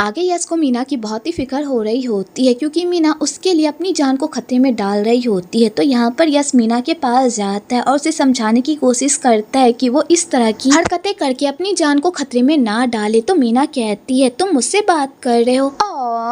आगे यश को मीना की बहुत ही फिक्र हो रही होती है क्योंकि मीना उसके लिए अपनी जान को खतरे में डाल रही होती है। तो यहाँ पर यश मीना के पास जाता है और उसे समझाने की कोशिश करता है कि वो इस तरह की हरकतें करके अपनी जान को खतरे में ना डाले। तो मीना कहती है तुम मुझसे बात कर रहे हो,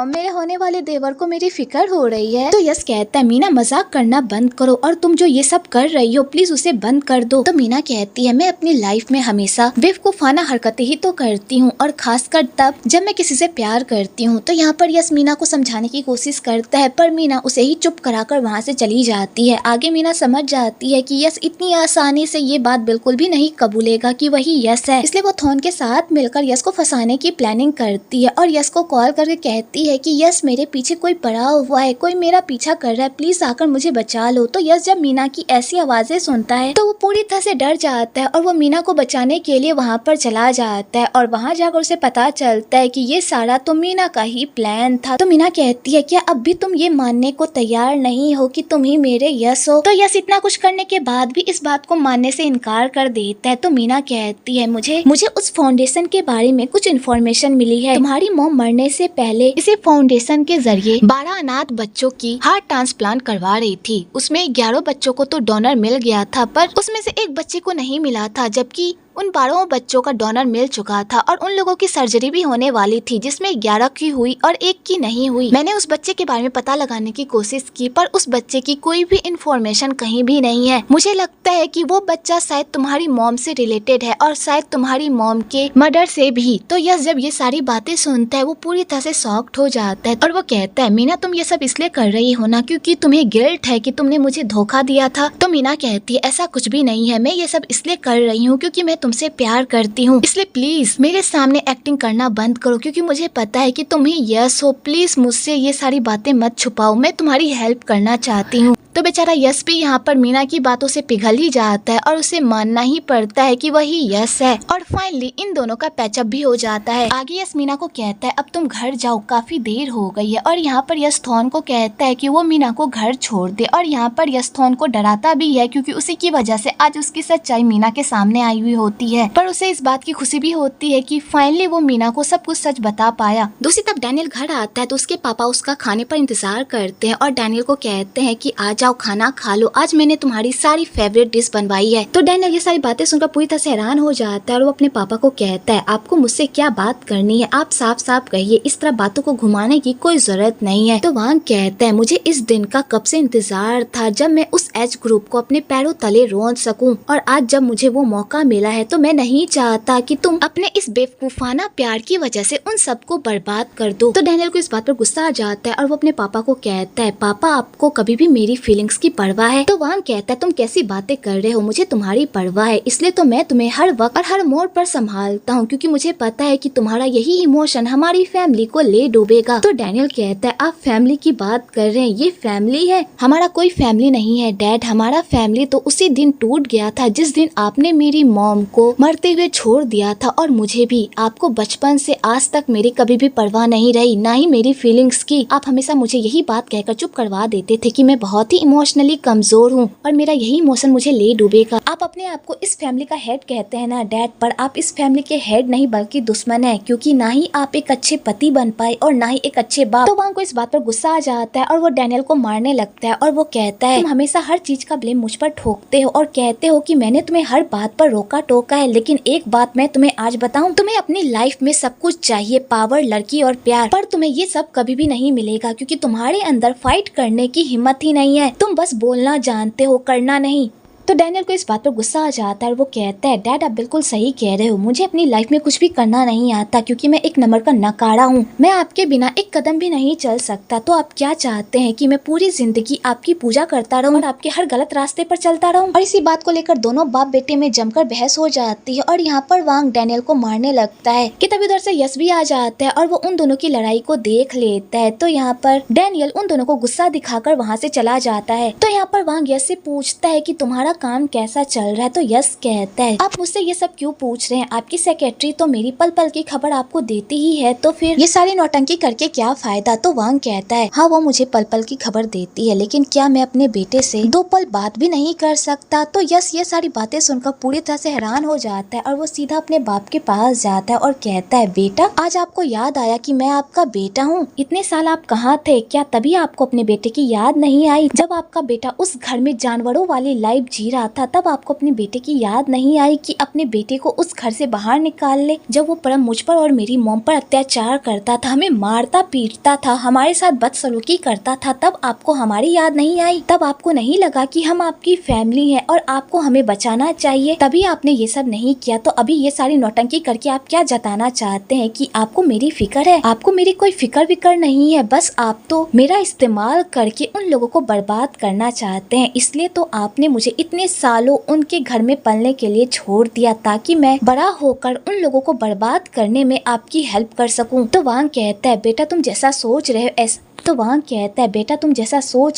मेरे होने वाले देवर को मेरी फिक्र हो रही है। तो यश कहता है मीना मजाक करना बंद करो और तुम जो ये सब कर रही हो प्लीज उसे बंद कर दो। तो मीना कहती है मैं अपनी लाइफ में हमेशा बेवकूफाना हरकतें ही तो करती हूँ और खासकर तब जब मैं किसी से प्यार करती हूँ। तो यहाँ पर यश मीना को समझाने की कोशिश करता है पर मीना उसे ही चुप कराकर वहाँ से चली जाती है। आगे मीना समझ जाती है कि यश इतनी आसानी से ये बात बिल्कुल भी नहीं कबूलेगा कि वही यश है, इसलिए वो थॉन के साथ मिलकर यश को फंसाने की प्लानिंग करती है और यश को कॉल करके कहती है कि यश मेरे पीछे कोई पड़ा हुआ है, कोई मेरा पीछा कर रहा है, प्लीज आकर मुझे बचा लो। तो यश जब मीना की ऐसी आवाजें सुनता है तो वो पूरी तरह से डर जाता है और वो मीना को बचाने के लिए वहाँ पर चला जाता है और वहाँ जाकर उसे पता चलता है कि ये सारा तो मीना का ही प्लान था। तो मीना कहती है क्या अब भी तुम ये मानने को तैयार नहीं हो कि तुम ही मेरे यश हो। तो यश इतना कुछ करने के बाद भी इस बात को मानने से इनकार कर देता है। तो मीना कहती है मुझे उस फाउंडेशन के बारे में कुछ इन्फॉर्मेशन मिली है, तुम्हारी मॉम मरने से पहले इसी फाउंडेशन के जरिए 12 अनाथ बच्चों की हार्ट ट्रांसप्लांट करवा रही थी। उसमें 11 बच्चों को तो डोनर मिल गया था पर उसमें से एक बच्चे को नहीं मिला था, जबकि उन 12 बच्चों का डोनर मिल चुका था और उन लोगों की सर्जरी भी होने वाली थी जिसमें 11 की हुई और 1 की नहीं हुई। मैंने उस बच्चे के बारे में पता लगाने की कोशिश की पर उस बच्चे की कोई भी इंफॉर्मेशन कहीं भी नहीं है। मुझे लगता है कि वो बच्चा शायद तुम्हारी मॉम से रिलेटेड है और शायद तुम्हारी मॉम के मर्डर से भी। तो यश जब ये सारी बातें सुनता है वो पूरी तरह से शॉक्ड हो जाता है और वो कहता है मीना तुम ये सब इसलिए कर रही हो ना क्योंकि तुम्हें गिल्ट है कि तुमने मुझे धोखा दिया था। तो मीना कहती है ऐसा कुछ भी नहीं है, मैं ये सब इसलिए कर रही हूँ क्योंकि मैं तुमसे प्यार करती हूँ, इसलिए प्लीज मेरे सामने एक्टिंग करना बंद करो क्योंकि मुझे पता है कि तुम ही यश हो। प्लीज मुझसे ये सारी बातें मत छुपाओ, मैं तुम्हारी हेल्प करना चाहती हूँ। तो बेचारा यश भी यहाँ पर मीना की बातों से पिघल ही जाता है और उसे मानना ही पड़ता है कि वही यश है और फाइनली इन दोनों का पैचअप भी हो जाता है। आगे यश मीना को कहता है अब तुम घर जाओ, काफी देर हो गई है और यहाँ पर यश थॉन को कहता है कि वो मीना को घर छोड़ दे और यहाँ पर यश थॉन को डराता भी है क्योंकि उसी की वजह से आज उसकी सच्चाई मीना के सामने आई हुई होती है। पर उसे इस बात की खुशी भी होती है कि फाइनली वो मीना को सब कुछ सच बता पाया। दूसरी तरफ डैनियल घर आता है तो उसके पापा उसका खाने पर इंतजार करते हैं और डैनियल को कहते हैं कि आ जाओ खाना खा लो, आज मैंने तुम्हारी सारी फेवरेट डिश बनवाई है। तो डैनियल ये सारी बातें सुनकर पूरी तरह से हैरान हो जाता है और वो अपने पापा को कहता है आपको मुझसे क्या बात करनी है, आप साफ साफ कहिए, इस तरह बातों को घुमाने की कोई जरूरत नहीं है। तो वांग कहता है मुझे इस दिन का कब से इंतजार था जब मैं उस एज ग्रुप को अपने पैरों तले रोंद सकूं और आज जब मुझे वो मौका मिला है तो मैं नहीं चाहता कि तुम अपने इस बेवकूफाना प्यार की वजह से उन सबको बर्बाद कर दो। तो डैनियल को इस बात पर गुस्सा आ जाता है और वो अपने पापा को कहता है पापा आपको कभी भी मेरी फीलिंग्स की परवाह है। तो वांग कहता है तुम कैसी बातें कर रहे हो, मुझे तुम्हारी परवाह है, इसलिए तो मैं तुम्हें हर वक्त और हर मोड़ पर संभालता हूँ क्योंकि मुझे पता है कि तुम्हारा यही इमोशन हमारी फैमिली को ले डूबेगा। तो डैनियल कहता है आप फैमिली की बात कर रहे हैं, ये फैमिली है, हमारा कोई फैमिली नहीं है डैड, हमारा फैमिली तो उसी दिन टूट गया था जिस दिन आपने मेरी मॉम को मरते हुए छोड़ दिया था और मुझे भी। आपको बचपन से आज तक मेरी कभी भी परवाह नहीं रही, ना ही मेरी फीलिंग्स की। आप हमेशा मुझे यही बात कहकर चुप करवा देते थे कि मैं बहुत ही इमोशनली कमजोर हूँ और मेरा यही इमोशन मुझे ले डूबेगा। आप अपने आप को इस फैमिली का हेड कहते हैं ना डैड, पर आप इस फैमिली के हेड नहीं बल्कि दुश्मन है क्योंकि ना ही आप एक अच्छे पति बन पाए और ना ही एक अच्छे बाप। तो वांग को इस बात पर गुस्सा आ जाता है और वो डैनियल को मारने लगता है और वो कहता है तुम हमेशा हर चीज का ब्लेम मुझ पर ठोकते हो और कहते हो कि मैंने तुम्हें हर बात पर रोका टोका है, लेकिन एक बात मैं तुम्हें आज बताऊं, तुम्हें अपनी लाइफ में सब कुछ चाहिए, पावर, लड़की और प्यार, पर तुम्हें ये सब कभी भी नहीं मिलेगा क्योंकि तुम्हारे अंदर फाइट करने की हिम्मत ही नहीं है, तुम बस बोलना जानते हो, करना नहीं। तो डैनियल को इस बात पर गुस्सा आ जाता है और वो कहता है डैड आप बिल्कुल सही कह रहे हो, मुझे अपनी लाइफ में कुछ भी करना नहीं आता क्योंकि मैं एक नंबर का नकारा हूँ, मैं आपके बिना एक कदम भी नहीं चल सकता। तो आप क्या चाहते हैं कि मैं पूरी जिंदगी आपकी पूजा करता रहूं और आपके हर गलत रास्ते पर चलता रहूं? और इसी बात को लेकर दोनों बाप बेटे में जमकर बहस हो जाती है और यहाँ पर वांग डैनियल को मारने लगता है कि तभी उधर से यश भी आ जाता है और वो उन दोनों की लड़ाई को देख लेता है। तो यहाँ पर डैनियल उन दोनों को गुस्सा दिखाकर वहाँ से चला जाता है। तो यहाँ पर वांग यश से पूछता है कि तुम्हारा काम कैसा चल रहा है। तो यश कहता है आप मुझसे ये सब क्यों पूछ रहे हैं, आपकी सेक्रेटरी तो मेरी पल पल की खबर आपको देती ही है, तो फिर ये सारी नौटंकी करके क्या फायदा। तो वांग कहता है हाँ वो मुझे पल पल की खबर देती है, लेकिन क्या मैं अपने बेटे से 2 पल बात भी नहीं कर सकता। तो यश ये सारी बातें सुनकर पूरी तरह से हैरान हो जाता है और वो सीधा अपने बाप के पास जाता है और कहता है बेटा आज आपको याद आया कि मैं आपका बेटा हूँ, इतने साल आप कहाँ थे, क्या तभी आपको अपने बेटे की याद नहीं आई। जब आपका बेटा उस घर में जानवरों वाली लाइफ जी रहा था तब आपको अपने बेटे की याद नहीं आई कि अपने बेटे को उस घर से बाहर निकाल ले। जब वो परम मुझ पर और मेरी मॉम पर अत्याचार करता था, हमें मारता पीटता था, हमारे साथ बदसलूकी करता था, तब आपको हमारी याद नहीं आई, तब आपको नहीं लगा कि हम आपकी फैमिली है और आपको हमें बचाना चाहिए, तभी आपने ये सब नहीं किया। तो अभी ये सारी नौटंकी करके आप क्या जताना चाहते हैं कि आपको मेरी फिक्र है। आपको मेरी कोई फिक्र विक्र नहीं है, बस आप तो मेरा इस्तेमाल करके उन लोगों को बर्बाद करना चाहते हैं। इसलिए तो आपने मुझे इतने सालों उनके घर में पलने के लिए छोड़ दिया ताकि मैं बड़ा होकर उन लोगों को बर्बाद करने में आपकी हेल्प कर सकूं। तो वांग कहता है बेटा तुम जैसा सोच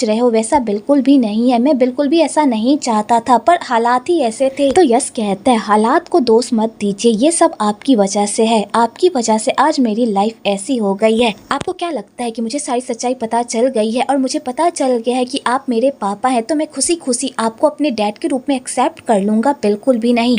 रहे हो वैसा बिल्कुल भी नहीं है, मैं बिल्कुल भी ऐसा नहीं चाहता था, पर हालात ही ऐसे थे। तो यश कहता है हालात को दोष मत दीजिए, ये सब आपकी वजह से है, आपकी वजह से आज मेरी लाइफ ऐसी हो गई है। आपको क्या लगता है कि मुझे सारी सच्चाई पता चल गई है और मुझे पता चल गया है कि आप मेरे पापा हैं, तो मैं खुशी खुशी आपको अपने डैड के रूप में एक्सेप्ट कर लूंगा? बिल्कुल भी नहीं,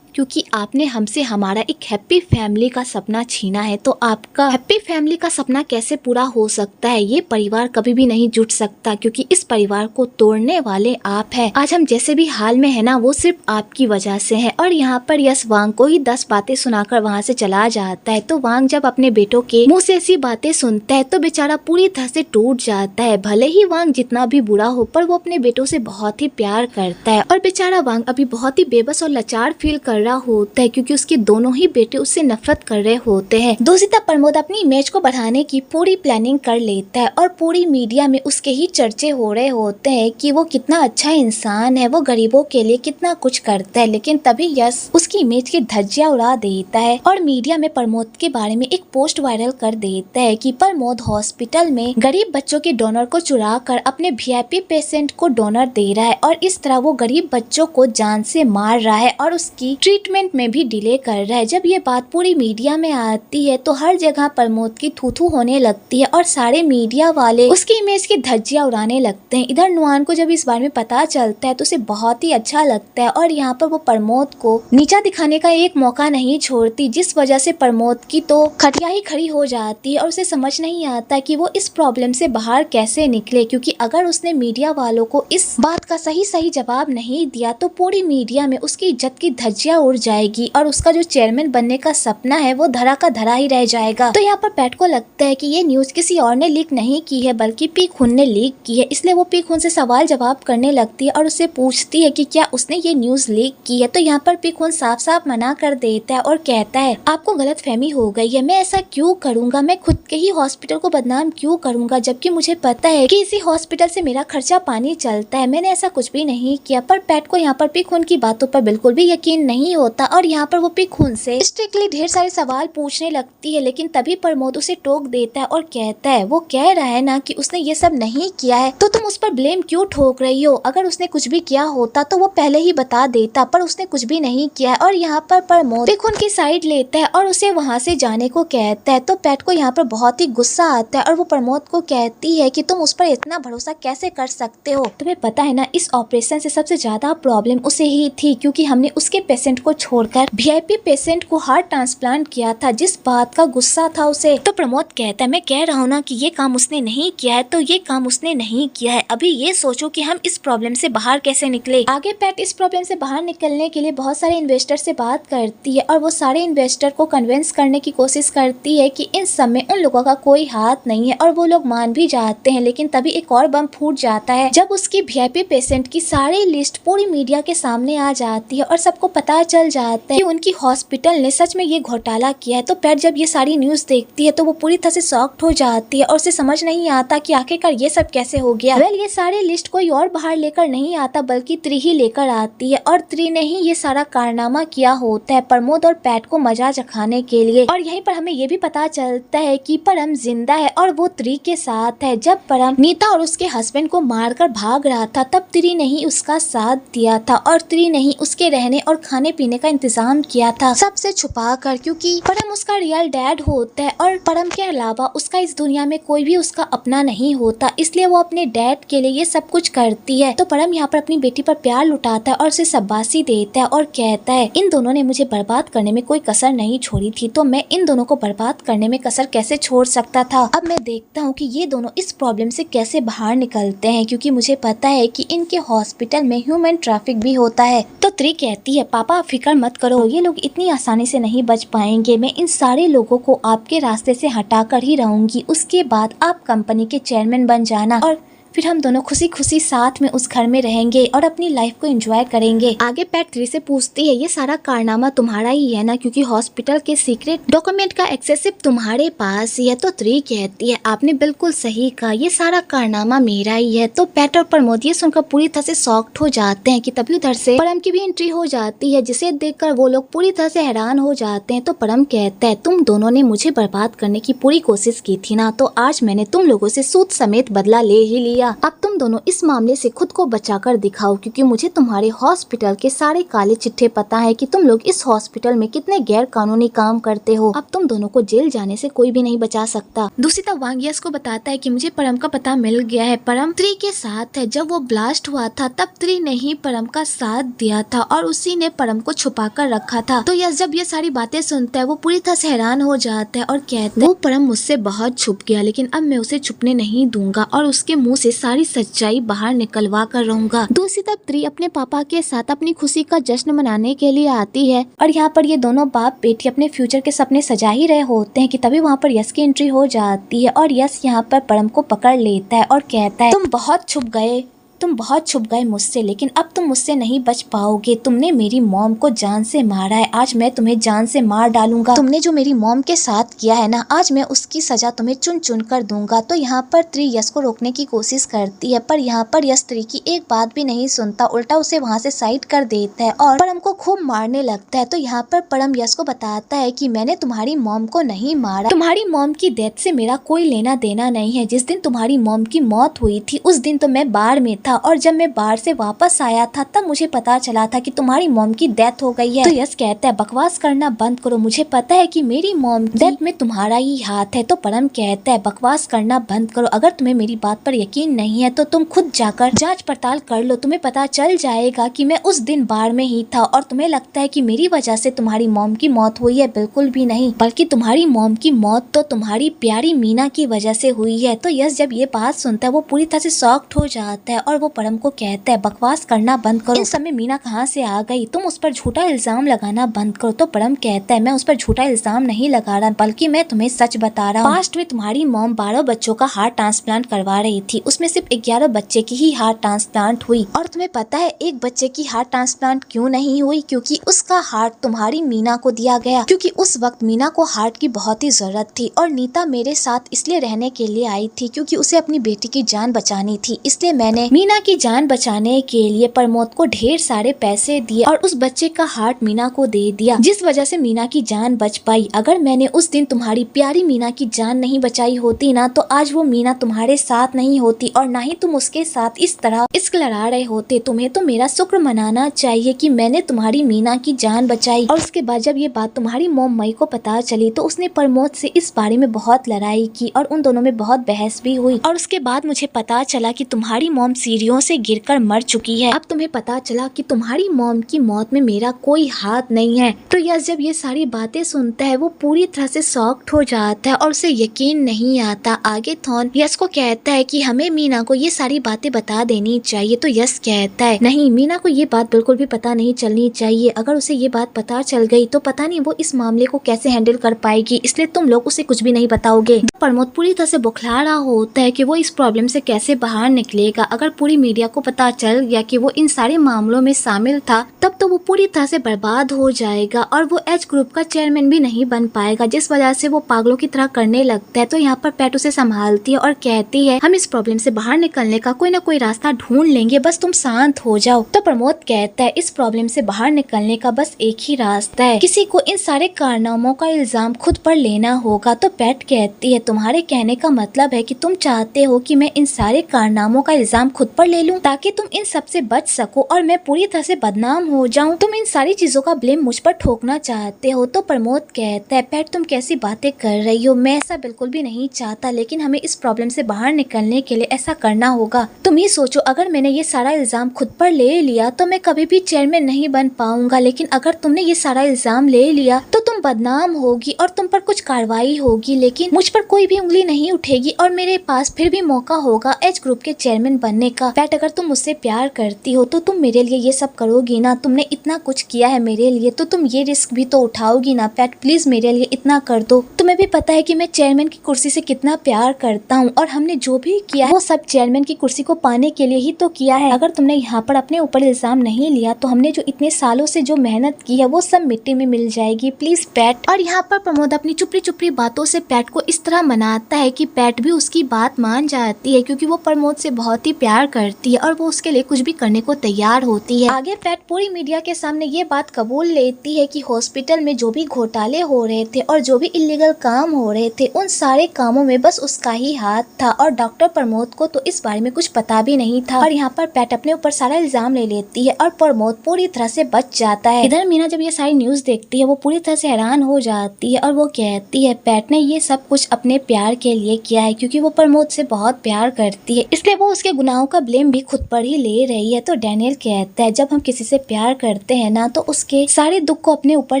क्योंकि आपने हमसे हमारा एक हैप्पी फैमिली का सपना छीना है। तो आपका हैप्पी फैमिली का सपना कैसे पूरा हो सकता है? ये परिवार कभी भी नहीं जुट सकता, क्योंकि इस परिवार को तोड़ने वाले आप हैं। आज हम जैसे भी हाल में है ना, वो सिर्फ आपकी वजह से है। और यहाँ पर यश वांग को ही 10 बातें सुनाकर वहाँ से चला जाता है। तो वांग जब अपने बेटों के मुँह से ऐसी बातें सुनता है तो बेचारा पूरी तरह से टूट जाता है। भले ही वांग जितना भी बुरा हो, पर वो अपने बेटों से बहुत ही प्यार करता है। और बेचारा वांग अभी बहुत ही बेबस और लाचार फील कर रहा होता है, क्योंकि उसके दोनों ही बेटे उससे नफरत कर रहे होते हैं। दूसरी तरफ प्रमोद अपनी इमेज को बढ़ाने की पूरी प्लानिंग कर लेता है और पूरी मीडिया में उसके ही चर्चे हो रहे होते हैं कि वो कितना अच्छा इंसान है, वो गरीबों के लिए कितना कुछ करता है। लेकिन तभी यश उसकी इमेज की धज्जियां उड़ा देता है और मीडिया में प्रमोद के बारे में एक पोस्ट वायरल कर देता है कि प्रमोद हॉस्पिटल में गरीब बच्चों के डोनर को चुरा कर अपने वीआईपी पेशेंट को डोनर दे रहा है और इस तरह वो गरीब बच्चों को जान से मार रहा है और उसकी ट्रीटमेंट में भी डिले कर रहा है। जब ये बात पूरी मीडिया में आती है तो हर जगह प्रमोद की थू-थू होने लगती है और सारे मीडिया वाले उसकी इमेज की धज्जियां उड़ाने लगते हैं। इधर नुआन को जब इस बारे में पता चलता है तो उसे बहुत ही अच्छा लगता है और यहाँ पर वो प्रमोद को नीचा दिखाने का एक मौका नहीं छोड़ती, जिस वजह से प्रमोद की तो खटिया ही खड़ी हो जाती है और उसे समझ नहीं आता कि वो इस प्रॉब्लम से बाहर कैसे निकले। क्योंकि अगर उसने मीडिया वालों को इस बात का सही जवाब नहीं दिया तो पूरी मीडिया में उसकी इज्जत की धज्जियां उड़ जाएगी और उसका जो चेयरमैन बनने का सपना है वो धरा का धरा ही रह जाएगा। तो यहाँ पर पैट को लगता है कि ये न्यूज किसी और ने लीक नहीं की है बल्कि पी खून ने लीक की है, इसलिए वो पी खून से सवाल जवाब करने लगती है और उससे पूछती है कि क्या उसने ये न्यूज लीक की है। तो यहाँ पर पी खून साफ साफ मना कर देता है और कहता है आपको गलतफहमी हो गई है, मैं ऐसा क्यों करूँगा, मैं खुद के ही हॉस्पिटल को बदनाम क्यों करूँगा, जबकि मुझे पता है कि इसी हॉस्पिटल से मेरा खर्चा पानी चलता है, मैंने ऐसा कुछ भी नहीं किया। पर पैट को यहाँ पर पी खून की बातों पर बिल्कुल भी यकीन नहीं होता और यहाँ पर वो पी खून से स्ट्रिक्टली ढेर सारे सवाल पूछने लगती है। लेकिन तभी प्रमोद उसे टोक देता है और कहता है वो कह रहा है ना कि उसने ये सब नहीं किया है, तो तुम उस पर ब्लेम क्यों ठोक रही हो? अगर उसने कुछ भी किया होता तो वो पहले ही बता देता, पर उसने कुछ भी नहीं किया है। और यहाँ पर प्रमोद पी खून की साइड लेता है और उसे वहाँ से जाने को कहता है। तो पैट को यहाँ पर बहुत ही गुस्सा आता है और वो प्रमोद को कहती है कि तुम उस पर इतना भरोसा कैसे कर सकते हो? तुम्हें पता है ना इस ऑपरेशन से सबसे ज्यादा प्रॉब्लम उसे ही थी, क्योंकि हमने उसके पेशेंट को छोड़कर वीआईपी पेशेंट को हार्ट ट्रांसप्लांट किया था, जिस बात का गुस्सा था उसे। तो प्रमोद कहता है मैं कह रहा हूँ ना कि ये काम उसने नहीं किया है, तो ये काम उसने नहीं किया है। अभी ये सोचो कि हम इस प्रॉब्लम से बाहर कैसे निकले। आगे पैट इस प्रॉब्लम से बाहर निकलने के लिए बहुत सारे इन्वेस्टर से बात करती है और वो सारे इन्वेस्टर को कन्विंस करने की कोशिश करती है कि इन सब में उन लोगों का कोई हाथ नहीं है और वो लोग मान भी जाते हैं। लेकिन तभी एक और बम फूट जाता है जब उसकी वीआईपी पेशेंट की सारी लिस्ट पूरी मीडिया के सामने आ जाती है और सबको पता चल जाता है कि उनकी हॉस्पिटल ने सच में ये घोटाला किया है। तो पैट जब ये सारी न्यूज देखती है तो वो पूरी तरह से शॉक्ड हो जाती है और उसे समझ नहीं आता कि आखिरकार ये सब कैसे हो गया। ये सारे लिस्ट कोई और बाहर लेकर नहीं आता बल्कि त्री ही लेकर आती है और त्री ने ही ये सारा कारनामा किया होता है प्रमोद और पैट को मजाक चखाने के लिए। और यहीं पर हमें ये भी पता चलता है कि परम जिंदा है और वो त्री के साथ है। जब परम नीता और उसके हस्बैंड को मारकर भाग रहा था तब त्री ने ही उसका साथ दिया था और त्री ने ही उसके रहने और खाने पीने का इंतजाम किया था सबसे छुपा कर, क्योंकि परम उसका रियल डैड होता है और परम के अलावा उसका इस दुनिया में कोई भी उसका अपना नहीं होता, इसलिए वो अपने डैड के लिए ये सब कुछ करती है। तो परम यहाँ पर अपनी बेटी पर प्यार लुटाता है और उसे शाबाशी देता है और कहता है इन दोनों ने मुझे बर्बाद करने में कोई कसर नहीं छोड़ी थी, तो मैं इन दोनों को बर्बाद करने में कसर कैसे छोड़ सकता था। अब मैं देखता हूँ कि ये दोनों इस प्रॉब्लम से कैसे बाहर निकलते हैं, क्योंकि मुझे पता है कि इनके हॉस्पिटल में ह्यूमन ट्रैफिक भी होता है। तो त्री कहती है पापा फिक्र मत करो, ये लोग इतनी आसानी से नहीं बच पाएंगे, मैं इन सारे लोगों को आपके रास्ते से हटा कर ही रहूंगी, उसके बाद आप कंपनी के चेयरमैन बन जाना और फिर हम दोनों खुशी खुशी साथ में उस घर में रहेंगे और अपनी लाइफ को एंजॉय करेंगे। आगे पैट त्री से पूछती है ये सारा कारनामा तुम्हारा ही है ना, क्योंकि हॉस्पिटल के सीक्रेट डॉक्यूमेंट का एक्सेस सिर्फ तुम्हारे पास ही है। तो त्री कहती है आपने बिल्कुल सही कहा, ये सारा कारनामा मेरा ही है। तो पैट और प्रमोद ये सुनकर पूरी तरह से शॉक्ड हो जाते हैं कि तभी उधर से परम की भी एंट्री हो जाती है, जिसे देखकर वो लोग पूरी तरह से हैरान हो जाते हैं। तो परम कहता है तुम दोनों ने मुझे बर्बाद करने की पूरी कोशिश की थी ना, तो आज मैंने तुम लोगों से सूद समेत बदला ले ही लिया। अब तुम दोनों इस मामले से खुद को बचाकर दिखाओ, क्योंकि मुझे तुम्हारे हॉस्पिटल के सारे काले चिट्ठे पता है कि तुम लोग इस हॉस्पिटल में कितने गैर कानूनी काम करते हो। अब तुम दोनों को जेल जाने से कोई भी नहीं बचा सकता। दूसरी तरफ वांग यश को बताता है कि मुझे परम का पता मिल गया है, परम त्री के साथ है। जब वो ब्लास्ट हुआ था तब त्री ने ही परम का साथ दिया था और उसी ने परम को छुपा कर रखा था। तो यश जब ये सारी बातें सुनता है वो पूरी तरह से हैरान हो जाता है और कहता है वो परम मुझसे बहुत छुप गया, लेकिन अब मैं उसे छुपने नहीं दूंगा और उसके मुँह से सारी सच्चाई बाहर निकलवा कर रहूंगा। दूसरी तरफ त्री अपने पापा के साथ अपनी खुशी का जश्न मनाने के लिए आती है और यहाँ पर ये दोनों बाप बेटी अपने फ्यूचर के सपने सजा ही रहे होते हैं कि तभी वहाँ पर यश की एंट्री हो जाती है और यश यहाँ पर परम को पकड़ लेता है और कहता है तुम बहुत छुप गए मुझसे, लेकिन अब तुम मुझसे नहीं बच पाओगे। तुमने मेरी मॉम को जान से मारा है, आज मैं तुम्हें जान से मार डालूंगा। तुमने जो मेरी मॉम के साथ किया है ना, आज मैं उसकी सजा तुम्हें चुन चुन कर दूंगा। तो यहाँ पर त्री यश को रोकने की कोशिश करती है, पर यहाँ पर यश त्री की एक बात भी नहीं सुनता, उल्टा उसे वहाँ से साइड कर देता है और परम को खूब मारने लगता है। तो यहाँ पर परम यश को बताता है कि मैंने तुम्हारी मॉम को नहीं मारा, तुम्हारी मॉम की डेथ से मेरा कोई लेना देना नहीं है। जिस दिन तुम्हारी मॉम की मौत हुई थी उस दिन तो मैं बार में था और जब मैं बाहर से वापस आया था तब मुझे पता चला था कि तुम्हारी मॉम की डेथ हो गई है। तो यश कहता है बकवास करना बंद करो, मुझे पता है कि मेरी मॉम की डेथ में तुम्हारा ही हाथ है। तो परम कहता है बकवास करना बंद करो, अगर तुम्हें मेरी बात पर यकीन नहीं है तो तुम खुद जाकर जांच पड़ताल कर लो, तुम्हें पता चल जाएगा कि मैं उस दिन बार में ही था और तुम्हें लगता है कि मेरी वजह से तुम्हारी मॉम की मौत हुई है, बिल्कुल भी नहीं, बल्कि तुम्हारी मॉम की मौत तो तुम्हारी प्यारी मीना की वजह से हुई है। तो यश जब ये बात सुनता है वो पूरी तरह से शॉक्ड हो जाता है और वो परम को कहता है बकवास करना बंद करो, इस समय मीना कहाँ से आ गई, तुम उस पर झूठा इल्जाम लगाना बंद करो। तो परम कहता है मैं उस पर झूठा इल्जाम नहीं लगा रहा, बल्कि मैं तुम्हें सच बता रहा हूँ। पास्ट में तुम्हारी मॉम 12 बच्चों का हार्ट ट्रांसप्लांट करवा रही थी, उसमें सिर्फ 11 बच्चे की ही हार्ट ट्रांसप्लांट हुई। और तुम्हें पता है एक बच्चे की हार्ट ट्रांसप्लांट क्यों नहीं हुई? क्योंकि उसका हार्ट तुम्हारी मीना को दिया गया, क्योंकि उस वक्त मीना को हार्ट की बहुत ही जरूरत थी और नीता मेरे साथ इसलिए रहने के लिए आई थी क्योंकि उसे अपनी बेटी की जान बचानी थी, इसलिए मैंने मीना की जान बचाने के लिए प्रमोद को ढेर सारे पैसे दिए और उस बच्चे का हार्ट मीना को दे दिया, जिस वजह से मीना की जान बच पाई। अगर मैंने उस दिन तुम्हारी प्यारी मीना की जान नहीं बचाई होती ना, तो आज वो मीना तुम्हारे साथ नहीं होती और ना ही तुम उसके साथ इस तरह इश्क लड़ा रहे होते। तुम्हें तो मेरा शुक्र मनाना चाहिए कि मैंने तुम्हारी मीना की जान बचाई। और उसके बाद जब ये बात तुम्हारी मॉम मई को पता चली तो उसने प्रमोद से इस बारे में बहुत लड़ाई की और उन दोनों में बहुत बहस भी हुई। और उसके बाद मुझे पता चला कि तुम्हारी मॉम सीढ़ियों से गिरकर मर चुकी है। अब तुम्हें पता चला कि तुम्हारी मॉम की मौत में मेरा कोई हाथ नहीं है। तो यश जब ये सारी बातें सुनता है वो पूरी तरह से शॉक्ड हो जाता है और उसे यकीन नहीं आता। आगे थॉन यश को कहता है कि हमें मीना को ये सारी बातें बता देनी चाहिए। तो यश कहता है नहीं, मीना को ये बात बिल्कुल भी पता नहीं चलनी चाहिए, अगर उसे ये बात पता चल गई तो पता नहीं वो इस मामले को कैसे हैंडल कर पाएगी, इसलिए तुम लोग उसे कुछ भी नहीं बताओगे। प्रमोद पूरी तरह से बौखला रहा होता है कि वो इस प्रॉब्लम से कैसे बाहर निकलेगा। अगर पूरी मीडिया को पता चल गया कि वो इन सारे मामलों में शामिल था, तब तो वो पूरी तरह से बर्बाद हो जाएगा और वो एच ग्रुप का चेयरमैन भी नहीं बन पाएगा, जिस वजह से वो पागलों की तरह करने लगता है। तो यहाँ पर पैट उसे संभालती है और कहती है हम इस प्रॉब्लम से बाहर निकलने का कोई ना कोई रास्ता ढूंढ लेंगे, बस तुम शांत हो जाओ। तो प्रमोद कहता है इस प्रॉब्लम से बाहर निकलने का बस एक ही रास्ता है, किसी को इन सारे कारनामों का इल्जाम खुद पर लेना होगा। तो पैट कहती है तुम्हारे कहने का मतलब है कि तुम चाहते हो कि मैं इन सारे कारनामों का इल्जाम खुद पर ले लूं ताकि तुम इन सब से बच सको और मैं पूरी तरह से बदनाम हो जाऊं। तुम इन सारी चीजों का ब्लेम मुझ पर ठोकना चाहते हो। तो प्रमोद कहता है पैट तुम कैसी बातें कर रही हो, मैं ऐसा बिल्कुल भी नहीं चाहता, लेकिन हमें इस प्रॉब्लम से बाहर निकलने के लिए ऐसा करना होगा। तुम ही सोचो अगर मैंने ये सारा इल्जाम खुद पर ले लिया तो मैं कभी भी चेयरमैन नहीं बन पाऊंगा, लेकिन अगर तुमने ये सारा इल्जाम ले लिया तो तुम बदनाम होगी और तुम पर कुछ कार्रवाई होगी, लेकिन मुझ पर कोई भी उंगली नहीं उठेगी और मेरे पास फिर भी मौका होगा एच ग्रुप के चेयरमैन बनने का। पैट अगर तुम मुझसे प्यार करती हो तो तुम मेरे लिए ये सब करोगी ना, तुमने इतना कुछ किया है मेरे लिए तो तुम ये रिस्क भी तो उठाओगी ना। पैट प्लीज मेरे लिए इतना कर दो, तुम्हें भी पता है कि मैं चेयरमैन की कुर्सी से कितना प्यार करता हूँ और हमने जो भी किया है वो सब चेयरमैन की कुर्सी को पाने के लिए ही तो किया है। अगर तुमने यहाँ पर अपने ऊपर इल्जाम नहीं लिया तो हमने जो इतने सालों से जो मेहनत की है वो सब मिट्टी में मिल जाएगी, प्लीज पैट। और यहाँ पर प्रमोद अपनी चुपड़ी चुपड़ी बातों से पैट को इस तरह मनाता है कि पैट भी उसकी बात मान जाती है, क्योंकि वो प्रमोद से बहुत ही प्यार करती है और वो उसके लिए कुछ भी करने को तैयार होती है। आगे पैट पूरी मीडिया के सामने ये बात कबूल लेती है कि हॉस्पिटल में जो भी घोटाले हो रहे थे और जो भी इलीगल काम हो रहे थे उन सारे कामों में बस उसका ही हाथ था और डॉक्टर प्रमोद को तो इस बारे में कुछ पता भी नहीं था। और यहाँ पर पैट अपने ऊपर सारा इल्जाम ले लेती है और प्रमोद पूरी तरह से बच जाता है। इधर मीना जब ये सारी न्यूज देखती है वो पूरी तरह से हैरान हो जाती है और वो कहती है पैट ने ये सब कुछ अपने प्यार के लिए किया है, क्योंकि वो प्रमोद से बहुत प्यार करती है, इसलिए वो उसके गुनाहों का ब्लेम भी खुद पर ही ले रही है। तो डैनियल कहता है जब हम किसी से प्यार करते हैं ना तो उसके सारे दुख को अपने ऊपर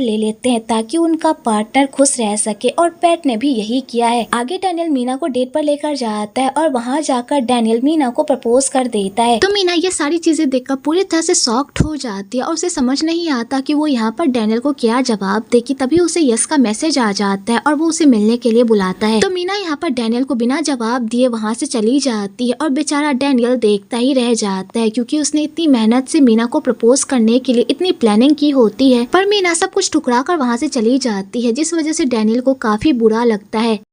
ले लेते हैं ताकि उनका पार्टनर खुश रह सके, और पैट ने भी यही किया है। आगे डैनियल मीना को डेट पर लेकर जाता है और वहाँ जाकर डैनियल मीना को प्रपोज कर देता है। तो मीना ये सारी चीजें देखकर पूरी तरह से शॉक्ड हो जाती है और उसे समझ नहीं आता कि वो यहाँ पर डैनियल को क्या जवाब दे कि तभी उसे यस का मैसेज आ जाता है और वो उसे मिलने के लिए बुलाता है। तो मीना यहाँ पर डैनियल को बिना जवाब दिए वहाँ से चली जाती है और बेचारा डैनियल देखता ही रह जाता है, क्योंकि उसने इतनी मेहनत से मीना को प्रपोज करने के लिए इतनी प्लानिंग की होती है, पर मीना सब कुछ ठुकरा कर वहाँ से चली जाती है, जिस वजह से डैनियल को काफी बुरा लगता है।